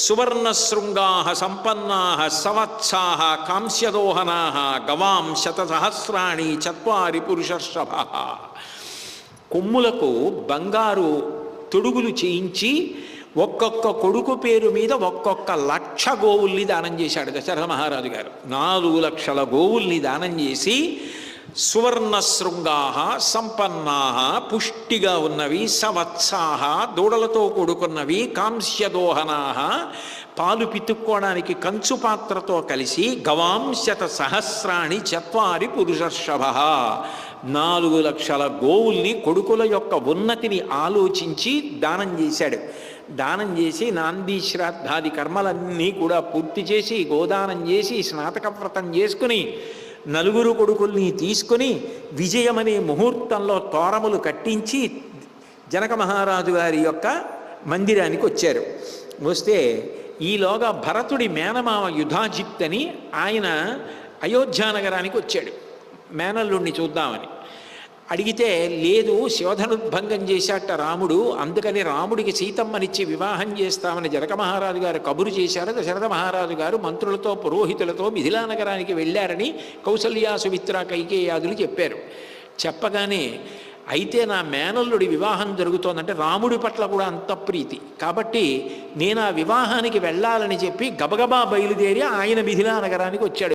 సువర్ణశృంగా సంపన్నా సవత్సా కాంస్యదోహనా గవాం శతసహస్రాణి చత్వారి పురుషర్షభ. కొమ్ములకు బంగారు తొడుగులు చేయించి ఒక్కొక్క కొడుకు పేరు మీద ఒక్కొక్క 1,00,000 గోవుల్ని దానం చేశాడు దశరథ మహారాజు గారు. 4 లక్షల గోవుల్ని దానం చేసి సువర్ణశృంగా సంపన్నా పుష్టిగా ఉన్నవి, సవత్సా దూడలతో కూడుకున్నవి, కాంస్యదోహనా పాలు పితుక్కోవడానికి కంచు పాత్రతో కలిసి, గవాం శతసహస్రాణి చత్వారి పురుషర్షభ 4 లక్షల గోవుల్ని కొడుకుల యొక్క ఉన్నతిని ఆలోచించి దానం చేశాడు. దానం చేసి నాంది శ్రాద్ధాది కర్మలన్నీ కూడా పూర్తి చేసి గోదానం చేసి స్నాతక వ్రతం చేసుకుని 4 కొడుకుల్ని తీసుకుని విజయమనే ముహూర్తంలో తోరములు కట్టించి జనక మహారాజు గారి యొక్క మందిరానికి వచ్చారు. వస్తే ఈలోగా భరతుడి మేనమామ యుధాజిత్ అని ఆయన అయోధ్యానగరానికి వచ్చాడు మేనల్లుణ్ణి చూద్దామని. అడిగితే లేదు, శివధనుద్భంగం చేశాట రాముడు, అందుకని రాముడికి సీతమ్మనిచ్చి వివాహం చేస్తామని జనక మహారాజు గారు కబురు చేశారు. దశరథ మహారాజు గారు మంత్రులతో పురోహితులతో మిథిలా నగరానికి వెళ్ళారని కౌసల్య సుమిత్ర కైకేయాదులు చెప్పారు. చెప్పగానే అయితే నా మేనల్లుడి వివాహం జరుగుతోందంటే రాముడి పట్ల కూడా అంత ప్రీతి కాబట్టి నేను ఆ వివాహానికి వెళ్ళాలని చెప్పి గబగబా బయలుదేరి ఆయన మిథిలా నగరానికి వచ్చాడు.